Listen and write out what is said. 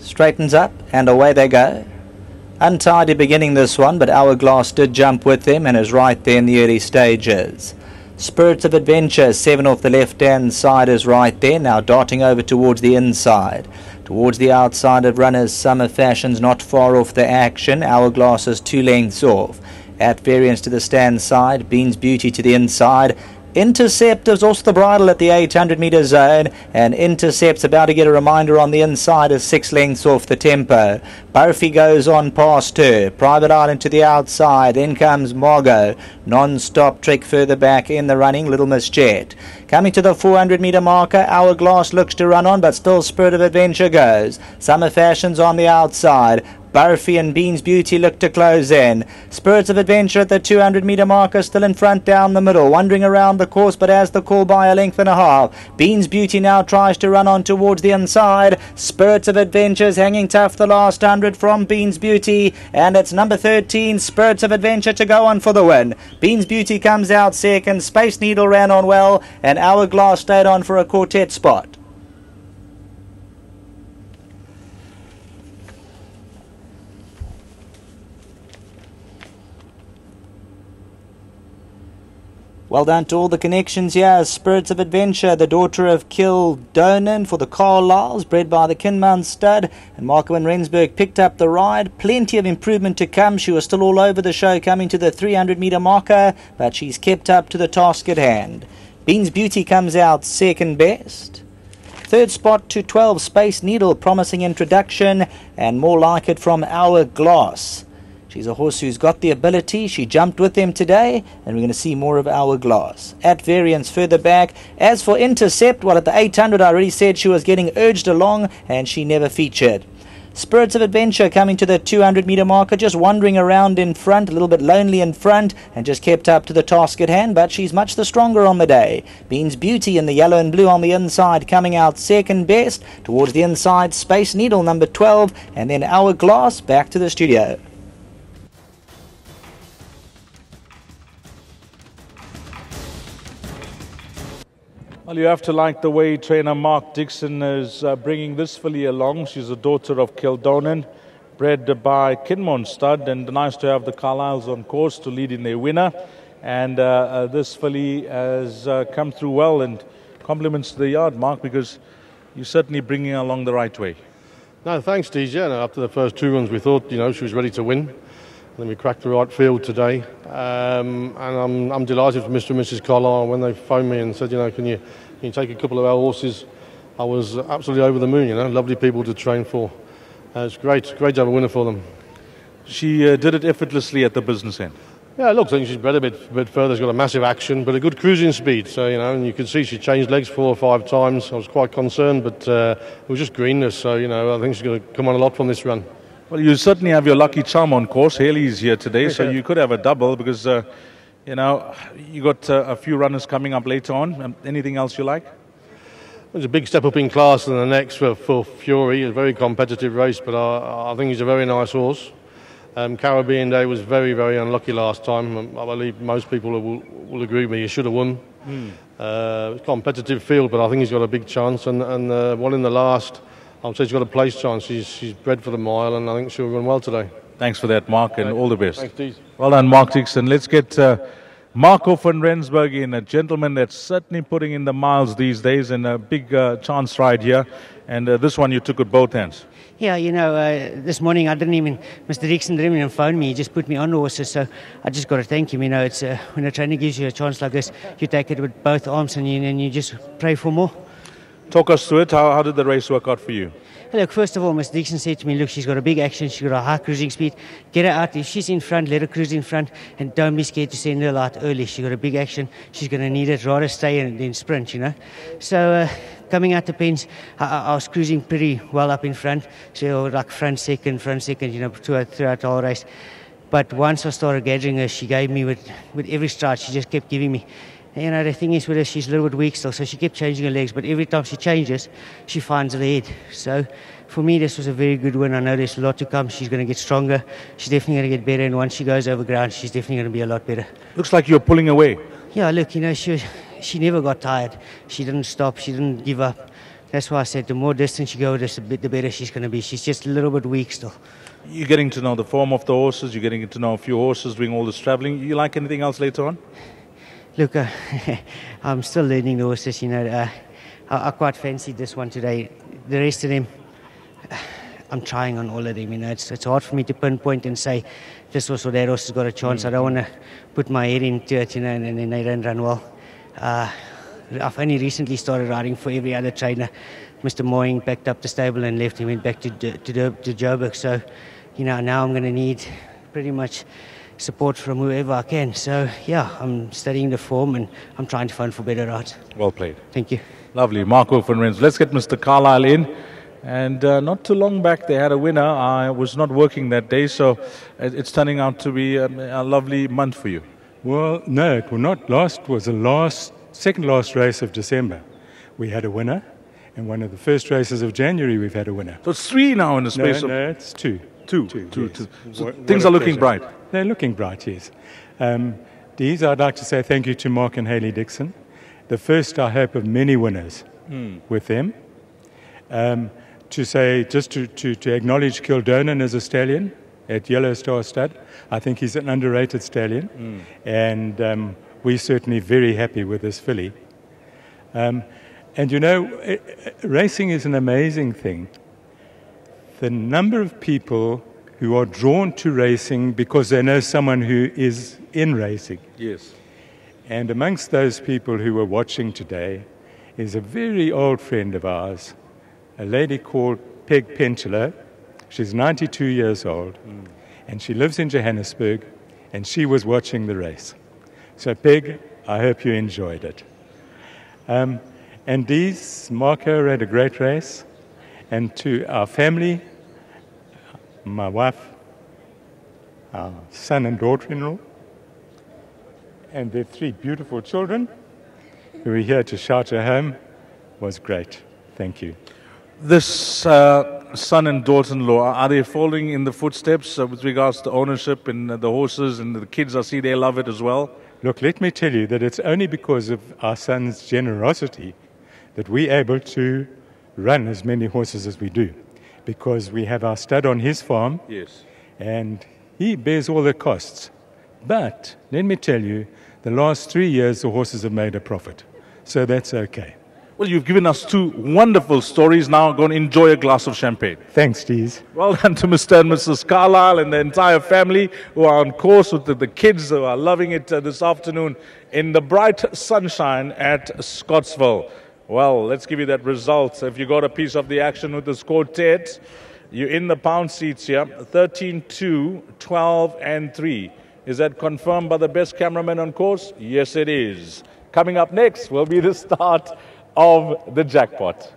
straightens up, and away they go. Untidy beginning this one, but Hourglass did jump with them and is right there in the early stages. Spirit of Adventure, 7 off the left-hand side, is right there, now darting over towards the inside. Towards the outside of runners, Summer Fashions not far off the action. Hourglass is 2 lengths off. At variance to the stand side, Beans Beauty to the inside. Intercept is also the bridle at the 800 metre zone, and Intercept's about to get a reminder on the inside is 6 lengths off the tempo. Burfie goes on past her. Private Island to the outside. Then comes Margot. Non-stop trick further back in the running. Little Miss Jet. Coming to the 400 metre marker, Hourglass looks to run on, but still Spirit of Adventure goes. Summer Fashions on the outside. Burfie and Beans Beauty look to close in. Spirits of Adventure at the 200 metre marker, still in front down the middle, wandering around the course, but has the call by a length and a half. Beans Beauty now tries to run on towards the inside. Spirits of Adventure's hanging tough the last 100 from Beans Beauty, and it's number 13, Spirits of Adventure, to go on for the win. Beans Beauty comes out second, Space Needle ran on well, and Hourglass stayed on for a quartet spot. Well done to all the connections here. Spirits of Adventure, the daughter of Kildonan for the Carlyles, bred by the Kinmount stud. And Markman Rensburg picked up the ride. Plenty of improvement to come. She was still all over the show coming to the 300 metre marker, but she's kept up to the task at hand. Beans Beauty comes out second best. Third spot to 12, Space Needle, promising introduction, and more like it from Hourglass. She's a horse who's got the ability. She jumped with them today, and we're going to see more of Hourglass. At variance further back. As for Intercept, well, at the 800 I already said she was getting urged along, and she never featured. Spirits of Adventure coming to the 200 metre marker, just wandering around in front, a little bit lonely in front, and just kept up to the task at hand, but she's much the stronger on the day. Beans Beauty in the yellow and blue on the inside, coming out second best. Towards the inside, Space Needle number 12, and then Hourglass back to the studio. Well, you have to like the way trainer Mark Dixon is bringing this filly along. She's a daughter of Kildonan, bred by Kinmount stud, and nice to have the Carlyles on course to lead in their winner. And this filly has come through well, and compliments to the yard, Mark, because you're certainly bringing her along the right way. No, thanks, DJ. No, after the first 2 runs, we thought, she was ready to win. And then we cracked the right field today, and I'm delighted for Mr. and Mrs. Carlyle when they phoned me and said, can you take a couple of our horses? I was absolutely over the moon. Lovely people to train for. It's great to have a winner for them. She did it effortlessly at the business end. Yeah, look, I think she's bred a bit further. She's got a massive action, but a good cruising speed. So and you can see she changed legs 4 or 5 times. I was quite concerned, but it was just greenness. So I think she's going to come on a lot from this run. Well, you certainly have your lucky charm on course. Haley's here today, so you could have a double because, you got a few runners coming up later on. Anything else you like? There's a big step up in class than the next for Fury. A very competitive race, but I think he's a very nice horse. Caribbean Day was very, very unlucky last time. I believe most people will agree with me. He should have won. Competitive field, but I think he's got a big chance. And one in the last, I would say she's got a place chance. She's bred for the mile, and I think she'll run well today. Thanks for that, Mark, and all the best. Thanks, Dees. Well done, Mark Dixon. Let's get Marco van Rensburg in, a gentleman that's certainly putting in the miles these days, and a big chance ride here. And this one you took with both hands. Yeah, this morning Mr. Dixon didn't even phone me. He just put me on horses, so I just got to thank him. It's when a trainer gives you a chance like this, you take it with both arms and you just pray for more. Talk us through it. How did the race work out for you? Look, first of all, Mr. Dixon said to me, look, she's got a big action, she's got a high cruising speed. Get her out. If she's in front, let her cruise in front, and don't be scared to send her out early. She's got a big action. She's going to need it. Rather stay and then sprint, So coming out the pens, I was cruising pretty well up in front. So like front second, throughout the whole race. But once I started gathering her, she gave me with every stride. She just kept giving me. The thing is with her, she's a little bit weak still, so she kept changing her legs, but every time she changes, she finds her head. So for me, this was a very good win. I know there's a lot to come. She's going to get stronger. She's definitely going to get better, and once she goes over ground, she's definitely going to be a lot better. Looks like you're pulling away. Yeah, look, she never got tired. She didn't stop. She didn't give up. That's why I said the more distance she goes, the better she's going to be. She's just a little bit weak still. You're getting to know the form of the horses. You're getting to know a few horses doing all this traveling. You like anything else later on? Look, I'm still learning the horses, you know. I quite fancied this one today. The rest of them, I'm trying on all of them, you know. It's hard for me to pinpoint and say this horse or that horse has got a chance. I don't want to put my head into it, you know, and then they don't run well. I've only recently started riding for every other trainer. Mr. Moying packed up the stable and left and went back to Joburg. So, you know, now I'm going to need pretty much support from whoever I can. So, yeah, I'm studying the form and I'm trying to find for better rides. Well played. Thank you. Lovely. Marco van Rens. Let's get Mr. Carlisle in. And not too long back, they had a winner. I was not working that day, so it's turning out to be a lovely month for you. Well, no, it was not last. It was the second last race of December. We had a winner, and one of the first races of January we've had a winner. So it's 3 now in the space of... No, it's 2. Two. Yes. So things are looking bright. They're looking bright, yes. These, I'd like to say thank you to Mark and Hayley Dixon. The first, I hope, of many winners with them. To say, just to acknowledge Kildonan as a stallion at Yellow Star Stud. I think he's an underrated stallion, and we're certainly very happy with this filly. And you know, racing is an amazing thing. The number of people who are drawn to racing because they know someone who is in racing. Yes. And amongst those people who were watching today is a very old friend of ours, a lady called Peg Penchelo. She's 92 years old, and she lives in Johannesburg, and she was watching the race. So, Peg, I hope you enjoyed it. And these, Marco had a great race, and to our family, my wife, our son and daughter-in-law, and their 3 beautiful children, who were here to shout her home, was great. Thank you. This son and daughter-in-law, are they following in the footsteps with regards to ownership and the horses and the kids? I see they love it as well. Look, let me tell you that it's only because of our son's generosity that we're able to run as many horses as we do, because we have our stud on his farm. Yes. And he bears all the costs. But let me tell you, the last 3 years the horses have made a profit. So that's okay. Well, you've given us 2 wonderful stories. Now go and enjoy a glass of champagne. Thanks, Dees. Well done to Mr. and Mrs. Carlisle and the entire family who are on course with the kids who are loving it this afternoon in the bright sunshine at Scotttsville. Well, let's give you that result. If you got a piece of the action with this quartet, you're in the pound seats here, 13-2, 12 and 3. Is that confirmed by the best cameraman on course? Yes, it is. Coming up next will be the start of the jackpot.